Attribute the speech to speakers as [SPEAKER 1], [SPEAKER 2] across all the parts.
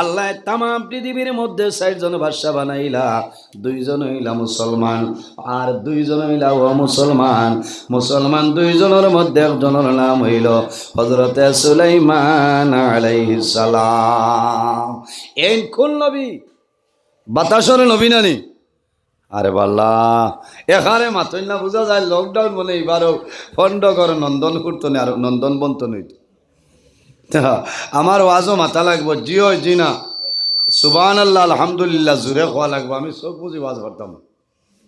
[SPEAKER 1] আল্লাহ তাম পৃথিবীর মধ্যে ৬০ জন বাদশা বানাইলা, 2 জন হইলা মুসলমান আর 2 জন হইলা মুসলমান। মুসলমান 2 জনের মধ্যে একজনের নাম হইল হযরতে সুলাইমান আলাইহিস সালাম। এই কোন নবী? বাতাসর নবী নানি? আরে বাল্লা, এখানে মাতই না বোঝা যায় লকডাউন বলে এবারও ফন্ড করে নন্দন করতনে আর নন্দন বন্ত নইত। আমার ওয়াজও মাথা লাগবো, জি হয় জি না, সুবহানাল্লাহ আলহামদুলিল্লাহ জুড়ে খোয়া লাগবো। আমি সব বুঝি ওয়াজ করতাম,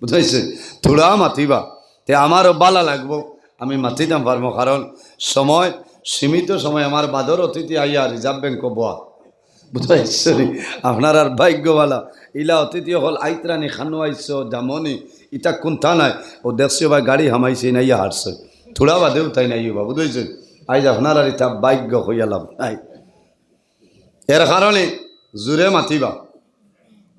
[SPEAKER 1] বুঝাইছে? থোড়া মাতিবা তে আমারও বালা লাগবো, আমি মাতিতাম পারবো। কারণ সময় সীমিত সময়, আমার বাদর অতিথি আইয়া রিজার্ভ ব্যাংক বোয়া, বুঝাইছে? আপনার আর ভাগ্যবালা ইলা অতিথি হল আইতরানি খানো আইস জামনি ইটা কোনটা নাই ও দেখছি বা গাড়ি হামাইছে নাইয়া হারছে, থোড়া বাদেও তাই নাই বা, বুঝাইছে? আইজ আপনার আর ইটা ভাগ্য হইয়ালাম নাই। এর কারণে জোরে মাতিবা,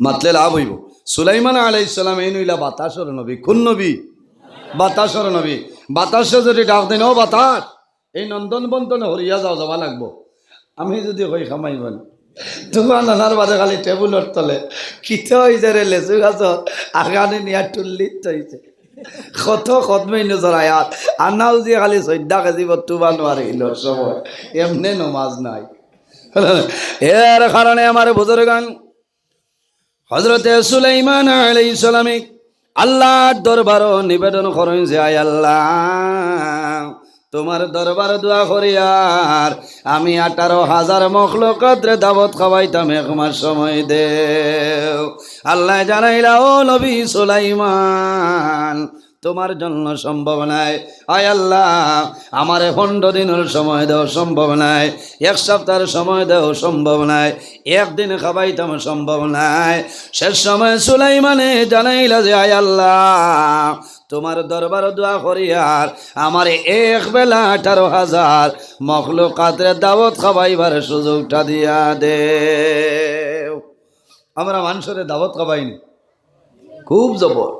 [SPEAKER 1] মাতলে লাভ হইব। সুলাইমান আলাইহিস সালাম এই নইলা বাতাসর নবী। কোন নবী? বাতাসর নবী। বাতাসে যদি ডাক দেন, ও বাতাস, এই নন্দন বন্তনে হরিয়া যাও, যাওয়া লাগবো। আমি যদি কই খামাইবেন তোমার নানার বাদে খালি টেবুলের তলে কিতে হয়েছে রে, লেচু গাছত আগানে নিয়া টুল্লিত হয়েছে, কত কদমেই নজর আয়াত আনাও দিয়ে খালি 14 কেজি বর্তমান নোৱাৰিল সময়, এমনি নমাজ নাই। এর কারণে আমার বুজুর্গান হযরতে সুলাইমান আলাইহিস সালাম আল্লাহর দরবারও নিবেদন করেন যে আয় আল্লাহ, তোমার দরবার দোয়া করি আর আমি 18,000 মখলুকাতরে দাওয়াত খাওয়াইতাম, 1 মাস সময় দেও। আল্লাহ জানাইলা, ও নবী সুলাইমান, তোমার জন্য সম্ভব নাই। আয় আল্লাহ, আমার 15 দিনের সময় দেও, সম্ভব নাই। 1 সপ্তাহের সময় দেও, সম্ভব নাই। 1 দিন খাবাইতাম, সম্ভব নাই। শেষ সময় সুলাইমানে জানাইলা যে আয় আল্লাহ, তোমার দরবার দোয়া করি আর আমার 1 বেলা 18,000 মখলুকাতের দাওয়াত খাবাইবার সুযোগটা দিয়া দে। আমরা মানুষের দাওয়াত খাবাইনি, খুব জবর।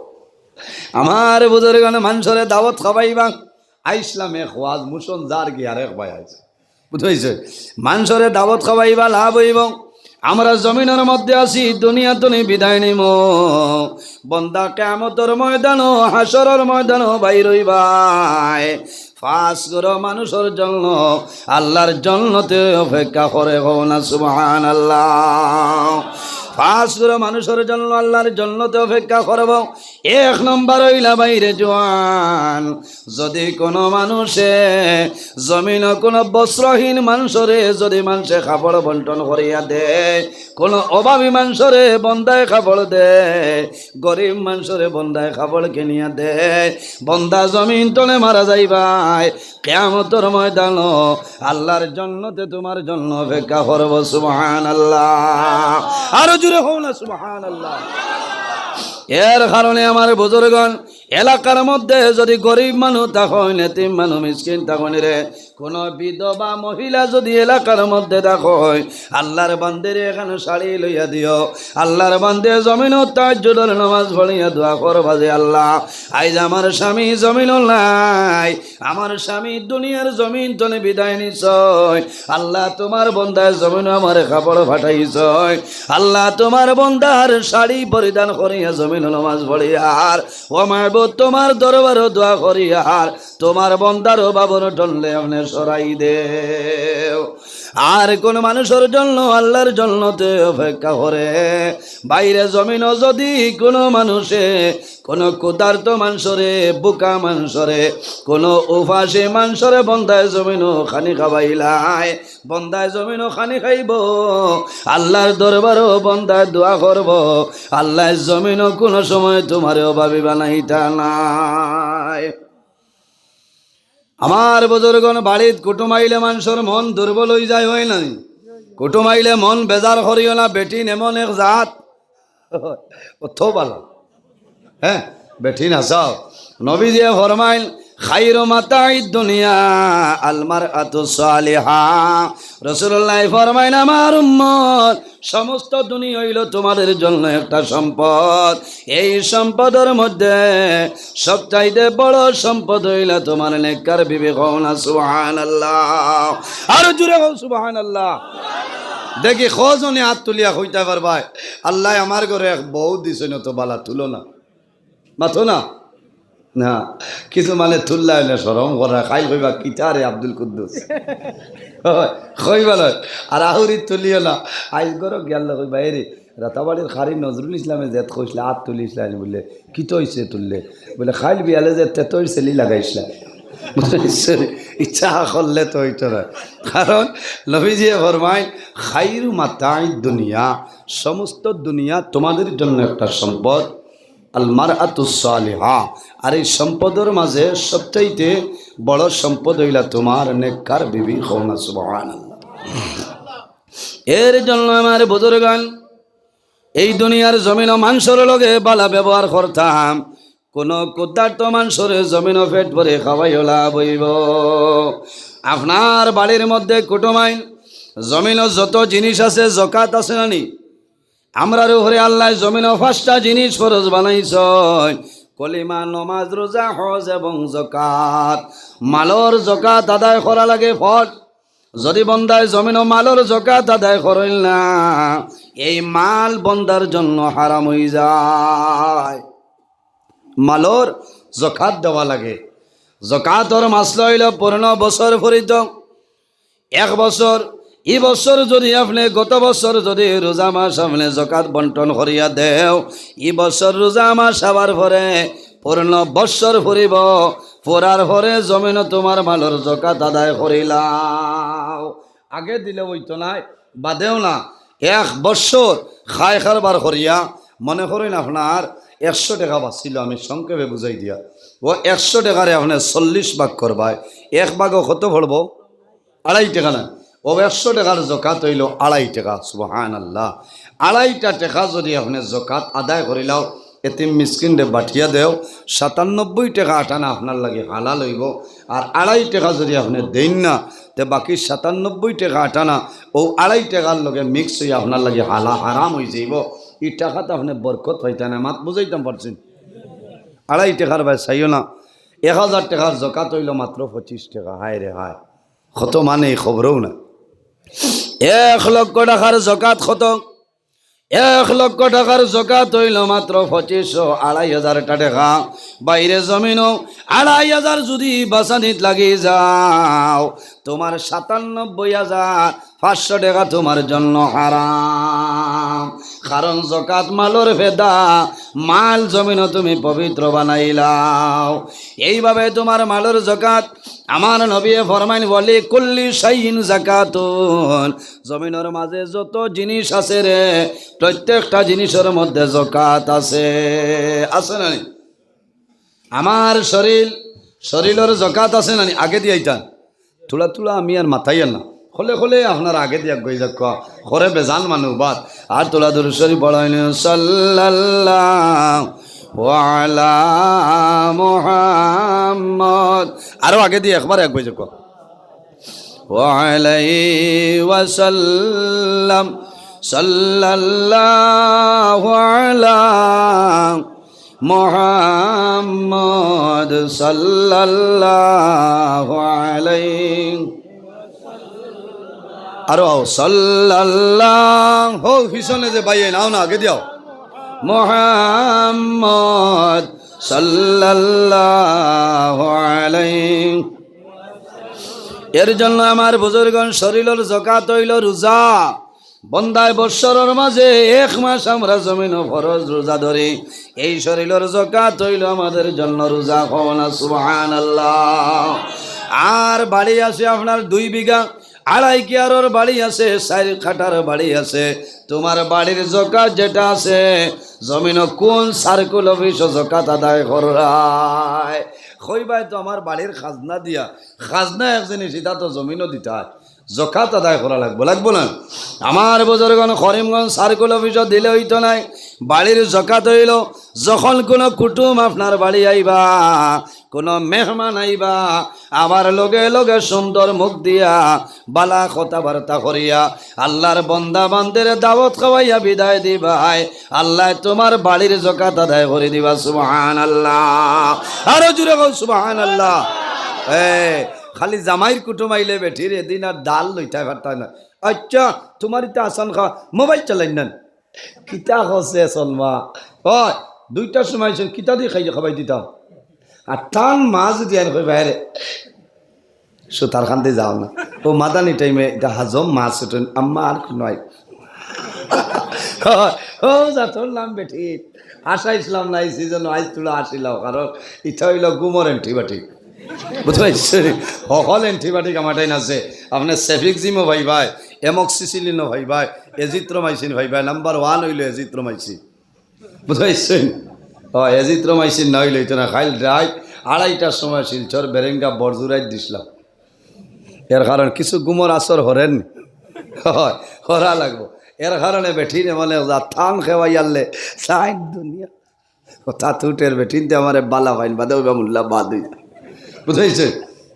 [SPEAKER 1] আমার বুজুর্গান মানুষের দাওয়াত খাবাইবা আইসলাম এক ওয়াজ মুসন যার কি আর এক ভাই আছে, বুঝাইছে? মানুষের দাওয়াত খাবাইবা লাভ হইব। আমরা জমিনের মধ্যে আছি, দুনিয়া তুমি বিদায় নিব। বন্দা কিয়ামতের ময়দানও হাসরের ময়দানও বাইর হইবাই। 5 করে মানুষের জন্য আল্লাহর জান্নাতে অপেক্ষা করে, হও না সুবহানাল্লাহ। 5 করে মানুষের জন্য আল্লাহর জান্নাতে অপেক্ষা করব। 1 নম্বর হইলা বাইরে জওয়ান, যদি কোনো মানুষে জমিন কোনো বস্ত্রহীন মানুষরে যদি মানুষে কাপড় বন্টন করিয়া দে, কোনো অভাবী মানুষরে বন্দায় কাপড় দে, গরিব মানুষরে বন্দায় কাপড় কিনিয়া দে, বন্দা জমিন তলে মারা যাইবাই, কিয়ামতের ময়দান আল্লাহর জান্নাতে তোমার জন্য অপেক্ষা করব। সুবহানাল্লাহ, আরো জোরে হও না সুবহানাল্লাহ। এর কারণে আমার বুজুর্গণ, এলাকার মধ্যে যদি গরিব মানুষ থাকেন, এতিম মানুষ, মিসকিন থাকেন রে, কোন বিধবা মহিলা যদি এলাকার মধ্যে থাকেন, আল্লাহর বান্দের এখানে শাড়ি লইয়া দিও। আল্লাহর বান্দে জমিন তাহাজ্জুদের নামাজ পড়িয়া দোয়া করবা যে আল্লাহ, আইজ আমার স্বামী জমিন নাই, আমার স্বামী দুনিয়ার জমিন তনে বিদায় নিছয়, আল্লাহ তোমার বন্দার জমিন আমার কাপড় ফাটাইছয়, আল্লাহ তোমার বন্দার শাড়ি পরিধান করিয়া জমিন নামাজ পড়িয়ার, ও মাহবুব তোমার দরবারও দোয়া করিয়ার তোমার বন্দার বাবর টনলে আপনি সরাই দেও। আর কোন মানুষের জন্য আল্লাহর জান্নাতে অপেক্ষা করে, বাইরে জমিনও যদি কোনো মানুষে কোন ক্ষুধার্ত মানুষরে, বোকা মানুষরে, কোন উপাসী মানুষরে বন্দায় জমিনও খানি খাবাইলাই, বন্দায় জমিনও খানি খাইব, আল্লাহর দরবারও বন্দায় দোয়া করব, আল্লাহ জমিনও কোনো সময় তোমার অভাবী বানাইতা নাই। আমার বুজুর্গণ, বাড়িত কুটুম আইলে মানুষের মন দুর্বল হয়ে যায়, হয় না? কুটুম আইলে মন বেজার করিও না, বেটিন এমন এক জাত অত ভালো, হ্যাঁ বেঠিন আসাও। নবী দিয়ে ফরমাইল, খাইরু মাতাই দুনিয়া আল মারআতু সালিহা। রাসূলুল্লাহ ফরমাইন, আমার উম্মত, সমস্ত দুনিয়া হইল তোমাদের জন্য একটা সম্পদ। এই সম্পদের মধ্যে সবচাইতে বড় সম্পদ হইল তোমার নেককার বিবি। কও না সুবহানাল্লাহ, আর জোরে কও সুবহানাল্লাহ। দেখি খজনে হাত তুলিয়া হইতে পারবাই আল্লাহ আমার ঘরে এক বউ দিছে না তো বালা তুলো না মাথো না না কিছু মানে তুললা হইলে সরম করা খাইল কইবা কিতারে আব্দুল কুদ্দুস কইবা লয় আর আহুরি তুলিও না আইস ঘর গেল কইবা এরে রাতাবাড়ির খারি নজরুল ইসলামে জেত কইসলা হাত তুলিসলেন বলে কি তো হইছে তুললে বলে খাইল বিয়ালে যে তেতই সেলি লাগাইছিলা ইচ্ছা করলে তো হইতো না কারণ নবীজি ফরমায় খাইরু মাতাই দুনিয়া সমস্ত দুনিয়া তোমাদের জন্য একটা সম্পদ আল মারআতুস সালিহা আর এই সম্পদের মাঝে সবচাইতে বড় সম্পদ হইলা তোমার নেককার বিবি কওনা সুবহানাল্লাহ। এর জন্য আমার বুজুর্গান এই দুনিয়ার জমিন মানুষের লগে বালা ব্যবহার করতাম কোন ক্ষুধার্ত মানুষের জমিন পেট ভরে খাওয়াইও লাভ হইব। আপনার বাড়ির মধ্যে কুটুমাইন জমিন যত জিনিস আছে জকাত আছে নানি আমরার উপরে আল্লাহ জমিন 5টা জিনিস ফরজ বানাইছ কলিমা নমাজ রোজা হজ এবং জকাত মালর জকাত আদায় করা লাগে ফট যদি বন্দায় জমিন মালর জকাত আদায় করিল না এই মাল বন্দার জন্য হারাম হয়ে যায়। মালর জকাত দেওয়া লাগে জকাতর মাসলা হইল পূর্ণ বছর ফরিত 1 বছর এই বছর যদি আপনি গত বছর যদি রোজা মাস আপনি জকাত বন্টন করিয়া দেও এই বছর রোজা মাস আবার পরে পূর্ণ বছর ফুরিব ফোরার পরে জমিন তোমার মালর জকাত আদায় করিলাও আগে দিলে হইতো নাই বাদেও না 1 বছর খায় খারবার করিয়া মনে করেন আপনার 100 টাকা বাঁচিল আমি সংক্ষেপে বুঝাই দিয়া ও 100 টাকারে আপনার 40 ভাগ করবায় 1 ভাগও কত পড়বো 2.5 টাকা না ও 100 টাকার জকাত হইল 2.5 টাকা সুবহানাল্লাহ 2.5 টাকা যদি আপনি জকাত আদায় করিলাও এতিম মিসকিনরে বাঠিয়া দেও 97 টাকা আটানা আপনার লাগে হালাল হইব আর 2.5 টাকা যদি আপনি দেন না তে বাকি 97 টাকা আটানা ও 2.5 টাকার লগে মিক্স হয়ে আপনার লাগে হারাম হয়ে যাইব। এই টাকাতে আপনি বরকত পাইতে না মাত বুঝাইতাম পারছেন 2.5 টাকার ভাই চাইও না 1000 টাকার জকাত হইল মাত্র 25 টাকা হায় রে হায় কত মানে খবরও না 1 লক্ষ টাকার জকাত কত 1 লক্ষ টাকার জকাত হইল মাত্র 2500 2,500 টাকা বাইরে জমিনও 2,500 যদি বাসানিত লাগি যাও তোমার 97,500 টাকা তোমার জন্য হারাম কারণ জকাত মালর ফেদা মাল জমিনও তুমি পবিত্র বানাইলাও এইভাবে তোমার মালর জকাত আমার নবী ফরমাইন বলে কুল্লি শাইইন যাকাতুন জমিনের মাঝে যত জিনিস আছে রে প্রত্যেকটা জিনিসের মধ্যে যাকাত আছে আছে না আমার শরীরের যাকাত আছে না আগে দিয়াইতাম তুলা আমি আর মাথাই না খোলে আপনার আগে দিয়া গই যাক করে বেজান মানুষ বাদ আর তোলা দূর শরীফ পড়াইন সাল্লাল্লাহু আলা মুহাম্মদ আরো আগে দিয়ে একবার এক বইজে ওয়া আলাইহি ওয়াসাল্লাম সাল্লাল্লাহু আলা মুহাম্মদ সাল্লাল্লাহু আলাইহি আরো সাল্লাল্লাহু পিছনে যে ভাই নাও না আগে দিও মুহাম্মদ সাল্লাল্লাহু আলাইহি এর জন্য আমার বুজুর্গণ শরীরের যাকাত হইল রোজা বন্দায় বৎসরের মাঝে 1 মাস আমরা জমিন ফরজ রোজা ধরি এই শরীরের যাকাত হইল আমাদের জন্য রোজা হওয়া সুবহানাল্লাহ। আর বাড়ি আছে আপনার 2 বিঘা 2.5 কিয়ারর বাড়ি আছে 4 খাটার বাড়ি আছে তোমার বাড়ির যাকাত যেটা আছে জমিন কোন সার্কুল অফিস যাকাত আদায় করায় কইবাই তো আমার বাড়ির খাজনা দিয়া খাজনা এক জিনিস এটা তো জমিনও দিতে হয় যাকাত আদায় করা লাগবো না আমার বুজুর্গণ করিমগঞ্জ সার্কুল অফিসে দিলে হইতো নাই বাড়ির যাকাত হইল যখন কোনো কুটুম আপনার বাড়ি আইবা কোনো মেহমান আইবা আবার লগে লগে সুন্দর মুখ দিয়া বালা কথাবার্তা করিয়া আল্লাহর বন্দা বান্দের দাওয়াত খাওয়াইয়া বিদায় দিবাই আল্লাহ তোমার বাড়ির যাকাত আদায় করে দিবা সুবহানাল্লাহ আরো জোরে বল সুবহানাল্লাহ। খালি জামাইর কুটুম আইলে বেঠির এদিন আর ডাল লইতে পারতাম না আচ্ছা তোমার ইতা আসান খা মোবাইল চালাই নেন কিতা হসে সলমা হয় 2টার সময় কিতা দিয়ে খাই খাবাই দিতাম আর টান মাছ দিয়ে কই বাইরে সুতার খান্তে যাও না ও মাদানি টাইমে এটা হাজম মাছ উঠেন আম্মা আর নয় ও যা তোর নাম বেঠি আশা ইসলাম নাই সেজন্য আজ তুলা আসিলাও কারণ ইচ্ছা হইল গুমর অ্যান্টিবায়োটিক বুঝতে পারছি সকল অ্যান্টিবায়োটিক আমারটাই আছে আপনার সেফিক্সিমও ভাই ভাই এমক্সিসিলিনও ভাই ভাই এজিথ্রোমাইসিন ভাই ভাই নাম্বার 1 হইল এজিথ্রোমাইসিন বুঝতে পারছেন ও এজিথ্রোমাইসিন না হইলে না খাইল রাত 2:30টার সময় শিলচর বেরেঙ্গা বরজুরাই দিছিলাম এর কারণ কিছু গুমর আসর হরেন হয় হরা লাগবো এর কারণে বেঠিনে মানে থান খেওয়াই আনলে সাইন দুনিয়া কথা তুটের বেঠিনতে আমার বালা পাইন বাদে মুল্লা বাদ হয়ে যায় বুঝাইছে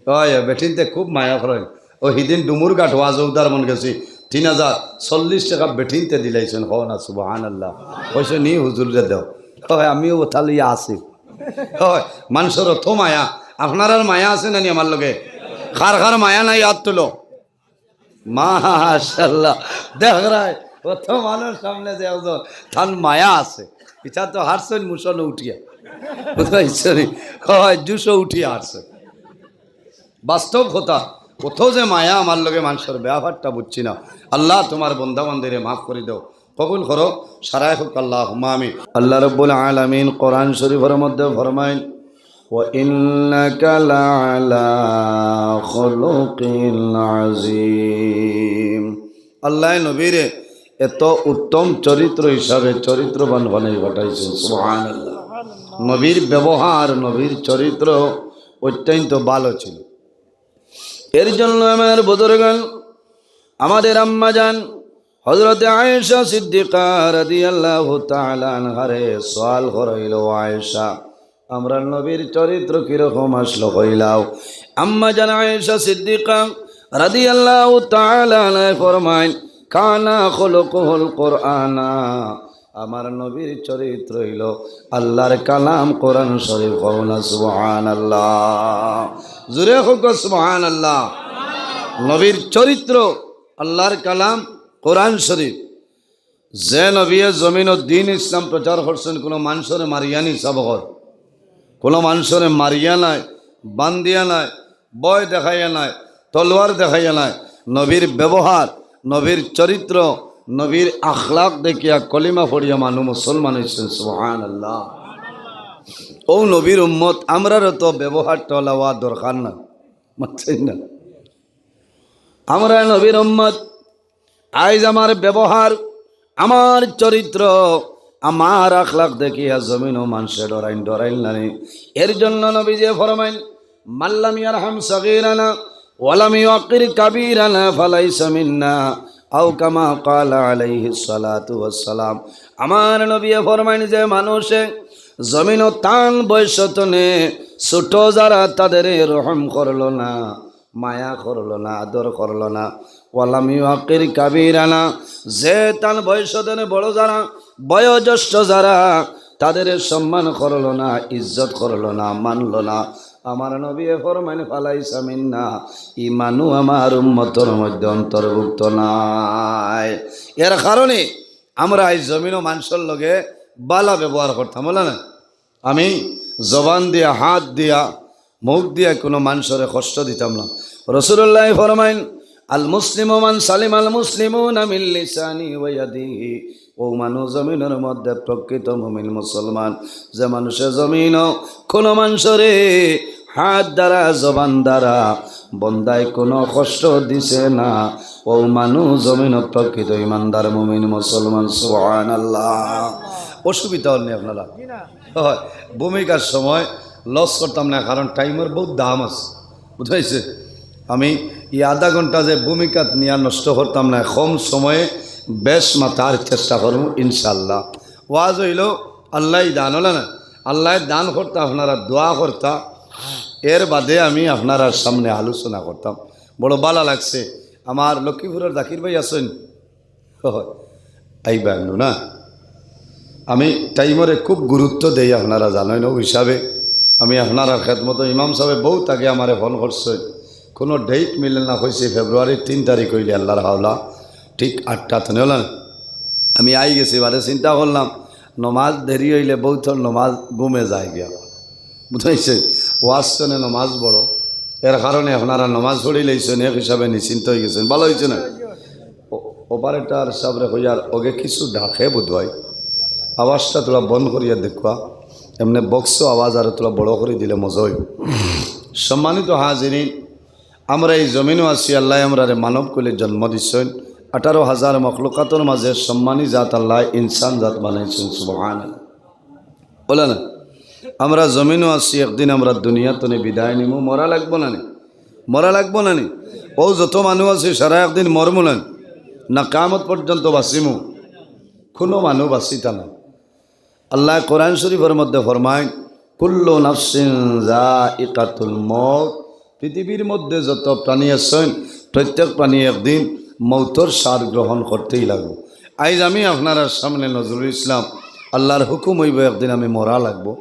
[SPEAKER 1] ওই বেঠিনতে খুব মায়া করেন ও হিদিন ডুমুর কাঠ ওয়াজ উদার মন গেছি 3040 টাকা বেঠিনতে দিলাইছেন হো না সুবহানাল্লাহ কইছে নি হুজুরে দাও হয় আমিও ওথা লইয়া আসি হয় মানুষের অত মায়া আপনার আর মায়া আছে নানি আমার লগে খার খার মায়া নাই হাত তুলো মাশাআল্লাহ দেখ রায় অত মানুষ সামনে যে একজন থান মায়া আছে ইচ্ছা তো হারছেন মুসন উঠিয়া বুঝতে হয় জুসো উঠিয়া হারছে বাস্তব কথা কোথাও যে মায়া আমার লগে মানুষের ব্যবহারটা বুঝছি না আল্লাহ তোমার বন্ধা বান্ধবীরে মাফ করে দাও কবুল করো সারাই হোক আল্লাহ আমি আল্লাহ রব্বুল আলামিন কোরআন শরীফের মধ্যে ফরমাইন وَإِنَّكَ لَعَلَى خُلُقٍ عَظِيمٍ আল্লাহ নবীরে এত উত্তম চরিত্র হিসাবে চরিত্রবান বানাই ঘটাইছেন সুবহানাল্লাহ নবীর ব্যবহার নবীর চরিত্র অত্যন্ত ভালো ছিল এর জন্য আমার বুজুর্গগণ আমাদের আম্মা জান হযরত আয়েশা সিদ্দিকা রাদিয়াল্লাহু তাআলা আনহারে সওয়াল করাইল আয়েশা আমরা নবীর চরিত্র কিরকম আসলো কইলাও আম্মা জান আয়েশা সিদ্দিকা রাদিয়াল্লাহু তাআলা আনহা ফরমায় কানা খুলুকুল কুরআনা আমার নবীর চরিত্র হইল আল্লাহর কালাম কোরআন শরীফ কওনা সুবহানাল্লাহ জোরে হোক সুবহানাল্লাহ নবীর চরিত্র আল্লাহর কালাম কোরআন শরীফ যে নবী জমিন ও দ্বীন ইসলাম প্রচার করছেন কোনো মানুষের মারিয়ানি সবগর কোনো মানুষের মারিয়া নাই বান্দিয়া নাই বয় দেখাইয়া নাই তলোয়ার দেখাইয়া নাই নবীর ব্যবহার নবীর চরিত্র নবীর আখলাক দেখিয়া কলিমা পড়িয়া মানুষ মুসলমান হয়েছেন সুবহানাল্লাহ ও নবীর উম্মত আমরারও তো ব্যবহারটা লওয়া দরকার না বুঝছেন না আমরা নবীর উম্মত আজ আমার ব্যবহার আমার চরিত্র আমার আখলাক দেখিয়া জমিন ও মানুষে ডরাইন নানি এর জন্য নবী যে ফরমাইন মাল্লাম ইয়ারহাম সাগীরানা ওয়ালাম ইউকির কাবীরানা ফালাইসা মিন্না আও কামা ক্বালা আলাইহিস সালাতু ওয়াস সালাম আমার নবী ফরমাইন যে মানুষে জমিন ও তান বয়সতনে ছোট যারা তাদের রহম করলো না মায়া করলো না আদর করলো না ওয়ালাম ইউকির কাবীরানা যে তান বয়সতনে বড় যারা বয়োজ্যেষ্ঠ যারা তাদের সম্মান করলো না ইজ্জত করলো না মানলো না আমার নবী ফরমান ফালাইসা মিন্না ঈমানু আমার উম্মতের মধ্যে অন্তর্ভুক্ত নাই এর কারণে আমরা এই জমিন ও মানুষের লগে বালা ব্যবহার করতাম বলে না আমি জবান দিয়া হাত দিয়া মুখ দিয়া কোনো মানুষের কষ্ট দিতাম না রাসূলুল্লাহ ফরমাইন আল মুসলিমু মান সালিম আল মুসলিমুনা মিন লিসানি ওয়া ইয়াদিহি ও মানুষ জমিনের মধ্যে প্রকৃত মুমিন মুসলমান যে মানুষের জমিন কোনো মানুষরে হাত দ্বারা জবান দ্বারা বন্দায় কোনো কষ্ট দিছে না ও মানুষ জমিন প্রকৃত ইমানদার মুমিন মুসলমান সুবহানাল্লাহ অসুবিধা হল নি আপনারা হয় ভূমিকার সময় লস করতাম না কারণ টাইমের বহুত দাম আছে বুঝাইছে আমি এই আধা ঘন্টা যে ভূমিকা নিয়ে নষ্ট করতাম না কম সময়ে বেশ মাতার চেষ্টা করব ইনশাল্লাহ ওয়াজ হইল আল্লাহ দান হল না আল্লাহ দান করতে আপনারা দোয়া করতা এর বাদে আমি আপনার সামনে আলোচনা করতাম বড় ভালো লাগছে আমার লক্ষ্মীপুরের জাকির ভাই আছেন আইবা না আমি টাইমরে খুব গুরুত্ব দেই আপনারা জানেন ওই হিসাবে আমি আপনারা খেদমত ইমাম সাহেব বহুত আগে আমার ফোন করছে কোনো ডেট মিলে না হয়েছে ফেব্রুয়ারির 3 তারিখ হইলে আল্লাহর হাওলা ঠিক 8টা তো হল না। আমি আই গেছি, এবারে চিন্তা করলাম নমাজ দেরি হইলে বৌথর নমাজ ঘুমে যায় গিয়া, বুঝাইছে ওয়াজ শোনে নমাজ বড়, এর কারণে আপনারা নমাজ পড়ি লইছেন, এক হিসাবে নিশ্চিন্ত হয়ে গেছেন, ভালো হয়েছে না। অপারেটার সাবরে হইয়ার ওকে কিছু ডাকে বোধ হয়, আওয়াজটা তোরা বন্ধ করিয়া দেখবা, এমনি বক্স আওয়াজ আর তোরা বড় করে দিলে মজা হইব। সম্মানিত হাজিরিন, আমরা এই জমিনও আছি, আল্লাহ আমরা মানব কুলে জন্ম দিচ্ছেন, 18,000 মখলুকাতের মাঝে সম্মানী জাত আল্লাহ ইনসান জাত বানাইছেন, সুবহানাল্লাহ বলে না। আমরা জমিনও আছি, একদিন আমরা দুনিয়াতে বিদায় নিমু, মরা লাগবো না নি, মরা লাগবো না নি। ও যত মানুষ আছে সারা একদিন মরমু না, না কিয়ামত পর্যন্ত বাঁচিমু, কোনো মানুষ বাঁচিতা না। আল্লাহ কোরআন শরীফের মধ্যে ফরমায় কুল্লু নাফসিন যায়িকাতুল মউত, পৃথিবীর মধ্যে যত প্রাণী আছেন প্রত্যেক প্রাণী একদিন মৌতর স্বাদ গ্রহণ করতেই লাগবে। আজ আমি আপনার সামনে নজরুল ইসলাম, আল্লাহর হুকুম হইব একদিন আমি মরা লাগবো,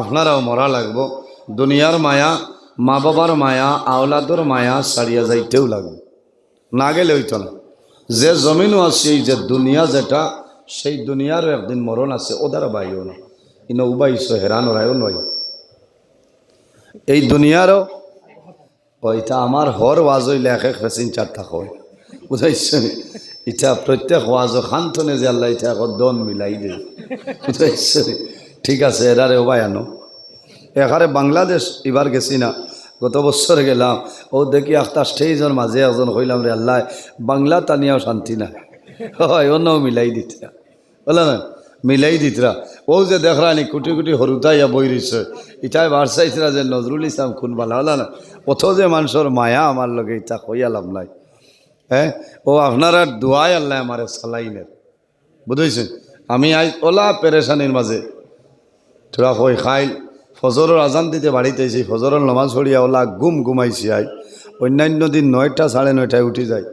[SPEAKER 1] আপনারাও মরা লাগবো। দুনিয়ার মায়া, মা বাবার মায়া, আওলাদর মায়া ছাড়িয়া যাইতেও লাগবে, না গেলে হইতো না। যে জমিনও আছে, এই যে দুনিয়া যেটা, সেই দুনিয়ারও একদিন মরণ আছে, ওদার বাইও না, ইনো উবাইছো হেরান ওরাইও নয়। এই দুনিয়ারও ওইটা আমার হর ওয়াজ হইলে এক এক ফেসিন চারটা হয়, বুঝাইছে। এটা প্রত্যেক ওয়াজ খান্তনে যে আল্লাহ এটা এখন দন মিলাই দে, বুঝাইছে। ঠিক আছে, এরারে ওবাই আনো। এখানে বাংলাদেশ এবার গেছি না, গত বছর গেলাম, ও দেখি একটা স্টেজের মাঝে একজন হইলাম রে আল্লাহ বাংলা টানিয়াও শান্তি না হয়, অন্যও মিলাই দিতরা, বলে না মিলাই দিতরা। ও যে দেখরানি কুটি কুটি হরুতাইয়া বই রইছে, ইটাই বারসাইতরা যে নজরুল ইসলাম খুন বালা, হলো না। অথ যে মানুষের মায়া আমার লগে ইটা কইয়া লাভ নাই। হ্যাঁ, ও আপনারা দোয়াই আল্লাহ আমার সালাইনের, বুঝেছেন। আমি আজ ওলা পেরেশানির মাঝে তোরা কই খাইল ফজরের আজান দিতে বাড়িতে আইছি, ফজরের নামাজ পড়িয়া ওলা ঘুমাইছি। আই অন্যান্য দিন 9টা 9:30 উঠি যায়,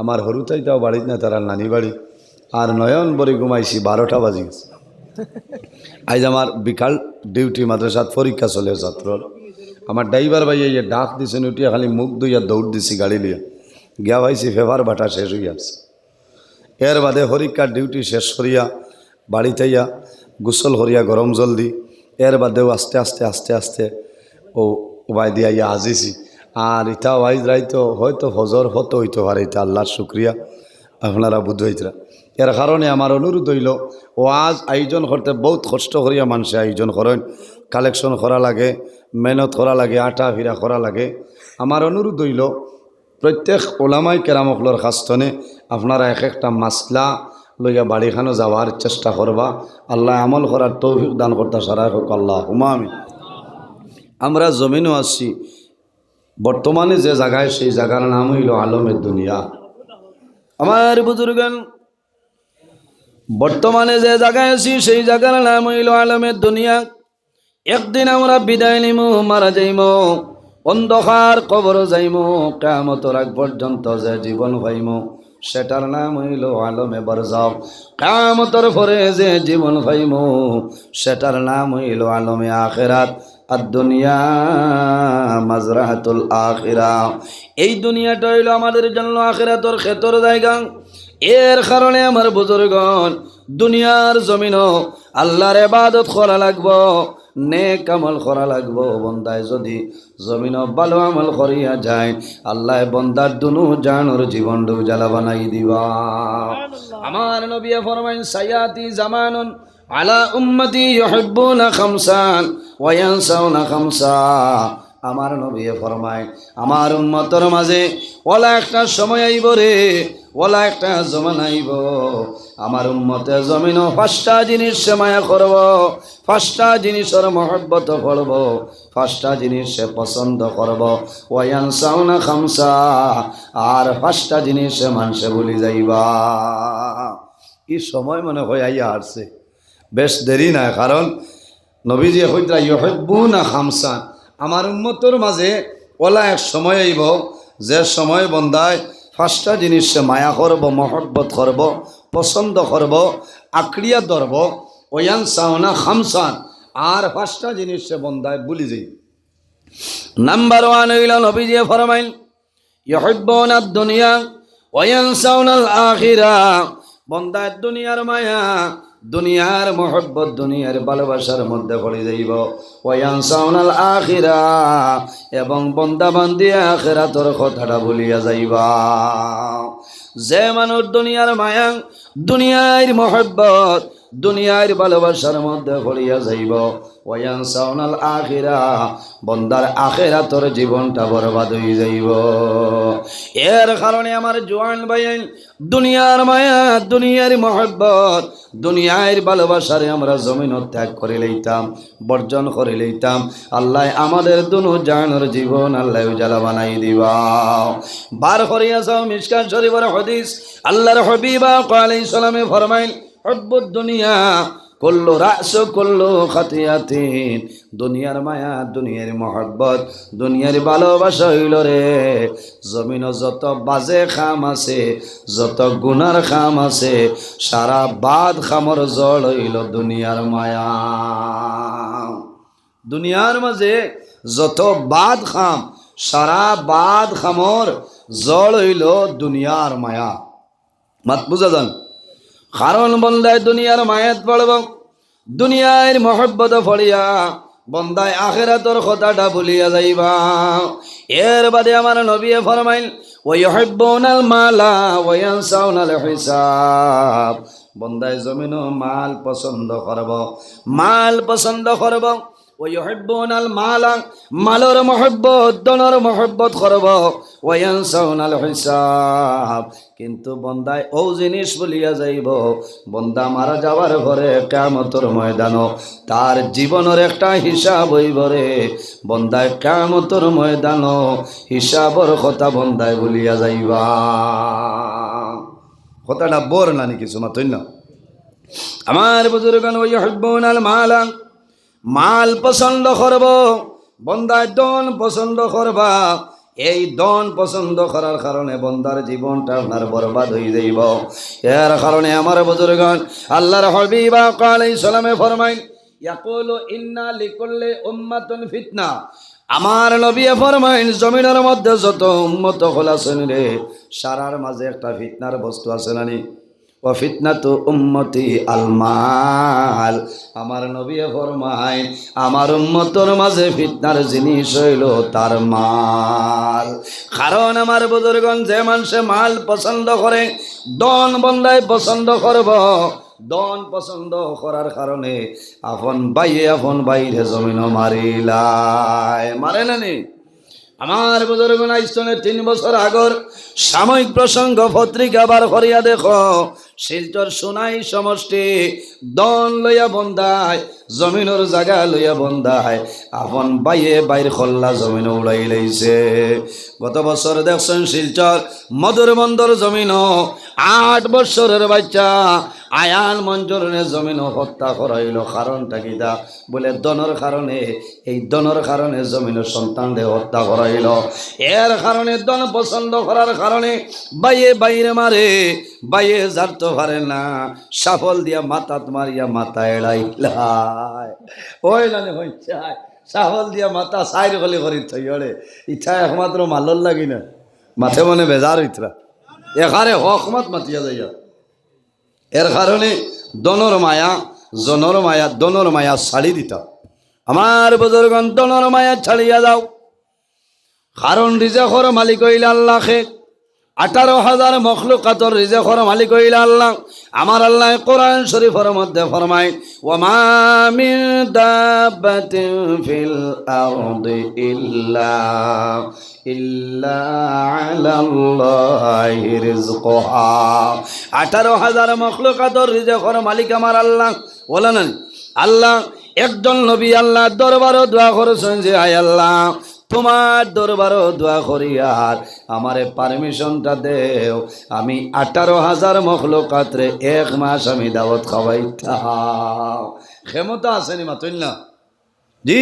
[SPEAKER 1] আমার হরুতাইটাও বাড়িতে না, তারা নানি বাড়ি, আর নয়ন বরি ঘুমাইছি 12টা বাজি গেছে। আজ আমার বিকাল ডিউটি, মাদ্রাসাত পরীক্ষা চলে ছাত্রর। আমার ড্রাইভার ভাই এই ডাক দিছেন, উঠিয়া খালি মুখ ধুইয়া দৌড় দিছি গাড়ি লিয়া, গিয়া ভাইছি ফেভার বাটা শেষ হইয়া আছে। এর বাদে পরীক্ষার ডিউটি শেষ করিয়া বাড়িতে ইয়া গোসল করিয়া গরম জল দি, এর বাদেও আস্তে আস্তে আস্তে আস্তে ও উবাই দিয়া ইয়া আজিছি। আর ইটা ওয়াইজ রাইতো হয়তো ফজর হতো হইতে পারে, এটা আল্লাহর শুক্রিয়া, আপনারা বুঝাইতরা। এর কারণে আমার অনুরোধ হইল, ওয়াজ আয়োজন করতে বহুত কষ্ট করিয়া মানুষে আয়োজন করেন, কালেকশন করা লাগে, মেহনত করা লাগে, আটা ফিরা করা লাগে। আমার অনুরোধ হইল প্রত্যেক ওলামাই কেরামকলর কাস্তনে আপনারা এক একটা মাসলা লইয়া বাড়িখানো যাওয়ার চেষ্টা করবা। আল্লাহ আমল করার তৌফিক দান করতে সারা হোক, আল্লাহ হুমা আমি। আমরা জমিনও আসছি, বর্তমানে যে জায়গায়, সেই জায়গার নাম হইল আলমের দুনিয়া। আমার বুজুর্গান, বর্তমানে যে জায়গায় আছি সেই জায়গার নাম হইল আলমের দুনিয়া। একদিন আমরা বিদায় নিমু, মারা যাইমু, অন্ধকার কবর যাইমু, কিয়ামতের আগ পর্যন্ত যে জীবন পাইমু সেটার নাম হইল আলমে বারজাখ। কিয়ামতের পরে যে জীবন পাইমু সেটার নাম হইল আলমে আখিরাত। আর দুনিয়া মাজরাহাতুল আখিরা, এই দুনিয়াটা হইল আমাদের জন্য আখিরাতের ক্ষেতর জায়গা। এর কারণে আমার বুজুর্গণ, দুনিয়ার জমিনও আল্লাহর ইবাদত করা লাগবো, নেক আমল করা লাগবো। বন্দায় যদি জমিন ভালো আমল করিয়া যায়, আল্লাহ বন্দার দুনু জানোর জীবন উজালা বানাই দিবা। আমার নবী ফরমাইন সায়াতি জামানুন আলা উম্মতি ইউহিব্বুনা খামসান ওয়া ইয়ানসাউনা খামসা। আমার নবী ফরমায় আমার উম্মতের মাঝে ওলা একটা সময় আইব রে, ওলা একটা জমান আইব, আমার উম্মতে জমিন 5টা জিনিস সে মায়া করব, 5টা জিনিসের মহব্বত করব, 5টা জিনিস সে পছন্দ করব। ওয়ায়ানসাউনা খামসা, আর 5টা জিনিস সে মানুষে ভুলি যাইবা। কি সময় মনে হয় আইয়া আসছে, বেশ দেরি না। কারণ নবীজি কইতা ইউহিব্বুনা খামসান, আমার উম্মতর মাঝে ওলা এক সময় আইব যে সময় বন্দায় 5টা জিনিস সে মায়া করব, মহব্বত করব, পছন্দ করব, আঁকড়িয়া ধরব। ওয়ায়ানসাউনা খামসান, আর 5টা জিনিস সে বন্দায় ভুলি যাই। নাম্বার 1 হইল নবীজি ফরমাইল ইউহিব্বুনা দুনিয়া ওয়ায়ানসাউনাল আখিরা, বান্দা দুনিয়ার মায়া, দুনিয়ার মহব্বত, দুনিয়ার ভালোবাসার মধ্যে পড়ে যাইব। ওয়ায়ানসাউনাল আখিরা, এবং বান্দা বান্দি আখিরাতের কথাটা ভুলিয়া যাইবা। যে মানুষ দুনিয়ার মায়া, দুনিয়ার মহব্বত, দুনিয়ার ভালোবাসার মধ্যে পড়িয়া যাইব, ওয়ায়ানসাউনাল আখিরা, বন্দার আখিরাতের জীবনটা বরবাদ হয়ে যাইব। এর কারণে আমার জওয়ান ভাই, দুনিয়ার মায়া, দুনিয়ার মহব্বত, দুনিয়ার ভালোবাসারে আমরা জমিন ত্যাগ করে লইতাম, বর্জন করে লইতাম। আল্লাহ আমাদের দুনো জানের জীবন আল্লাহ উজালা বানাই দিবা। বার করিয়া যাও মিশকাত শরীফের হাদিস, আল্লাহর হাবিব আলাইহিস সালামে ফরমাইল, হুব্বুদ দুনিয়া কুল্লু রাস কুল্লু খাতিয়াতিন, দুনিয়ার মায়া, দুনিয়ার মহব্বত, দুনিয়ার ভালোবাসা হইল রে জমিন যত বাজে খাম আছে, যত গুনার খাম আছে, সারা বাদ খামর জল হইল দুনিয়ার মায়া। দুনিয়ার মাঝে যত বাদ খাম, সারা বাদ খামর জল হইল দুনিয়ার মায়া। মাত বুঝা যান? কারণ বন্দায় দুনিয়ার মায়াত পড়ব, দুনিয়ার মহব্বত পড়িয়া বন্দায় আখিরাতের কথাটা ভুলিয়া যাইবা। এর বাদে আমার নবী ফরমাইল, ওয়াইহিব্বুনাল মালা ওয়ায়ানসাউনাল হিসাব, বন্দায় জমিনও মাল পছন্দ করব, মাল পছন্দ করব। ওয়াইহিব্বুনাল মালা, মালের মহব্বত, ধনের মহব্বত করব। ওয়ায়ানসাউনাল হিসাব, কিন্তু বন্দায় ও জিনিস বলিয়া যাইব, বন্দা মারা যাওয়ার ঘরে কিয়ামতের ময়দান তার জীবনের একটা হিসাব হইব রে। বন্দায় কিয়ামতের ময়দান হিসাবর কথা বন্দায় বলিয়া যাইবা। কথাটা বোর না নি কিছু মাতই না আমার বুজুর্গান। ওয়াইহিব্বুনাল মালা, মাল পছন্দ করব, বন্দায় দন পছন্দ করবা। এই দন পছন্দ করার কারণে বন্দার জীবনটা আপনার বরবাদ হয়ে যাইব। এর কারণে আমার বুজুর্গণ, আল্লাহর হাবিব আলাইহিস সালামে ফরমাইন, ইয়াকুলু ইন্না লিকুল্লি উম্মাতুন ফিতনা, আমার নবী ফরমাইন, জমিনের মধ্যে যত উম্মত হল আছেন রে, সারার মাঝে একটা ফিতনার বস্তু আছে নানি। ও ফিতনাতু উম্মতি আল মাল, আমার নবী ফরমায় আমার উম্মতর মাঝে ফিতনার জিনিস হইল তার মাল। কারণ আমার বুজুর্গণ, যে মানুষে মাল পছন্দ করে, দন বন্দায় পছন্দ করব। দন পছন্দ করার কারণে আপন বাইয়ে আপন বাইরে জমিন মারিলায়, মারে নানি। আমার বুজুর্গণ, আইসনের 3 বছর আগর সাময়িক প্রসঙ্গ পত্রিকা বার করিয়া দেখো, শিলচর সোনাই সমষ্টি দন লইয়া বন্ধায়, জমিনের জায়গা লইয়া বন্ধায়, আপন বাইয়ে বাইর খল্লা জমিন উড়াই লাইছে। গত বছর দেখছেন শিলচর মধুর বন্দর জমিন 8 বছরের বাচ্চা আয়ান মঞ্জুরনে জমিন হত্যা করাইল। কারণটা কিটা? বলে দনের কারণে, এই দনের কারণে জমিনের সন্তানদের হত্যা করাইল। এর কারণে দন পছন্দ করার কারণে বাইয়ে বাইরে মারে, বাইয়ে জারতে পারে না, সাফল দিয়া মাথাত মারিয়া মাথা এড়াইলায়। ওই নানি হইছে সাফল দিয়া মাথা সাইর গলি করি থইরে, ইচ্ছা একমাত্র মালর লাগি না, মাথে মনে বেজার হইতরা, এখানে হকমত মাতিয়া যাইয়া। এর কারণে দনর মায়া, জনর মায়া, দনর মায়া ছাড়ি দিতা। আমার বুজুর্গণ, দনর মায়া ছাড়িয়া যাও। কারণ রিজেকর মালিক হইল আল্লাহকে, 18,000 মখলুকাতর রিজেকর মালিক হইল আল্লাহ। আমার আল্লাহ কোরআন শরীফের মধ্যে ফরমায়, ওয়া মা মিন দাব্বাতিন ফিল আরদি ইল্লা আলাল্লাহি রিজকুহা। 18,000 মখলুকাতর রিজেকর মালিক আমার আল্লাহ। বলেন আল্লাহ একজন নবী আল্লাহ দরবারও দোয়া করেছেন যে, আয় আল্লাহ তোমার দরবারও দোয়া করি আর আমারে পারমিশনটা দেও, আমি 18,000 মখলুকাতরে 1 মাস আমি দাওয়াত খাওয়াইতাম। ক্ষমতা আসেনি মাতুল না জি।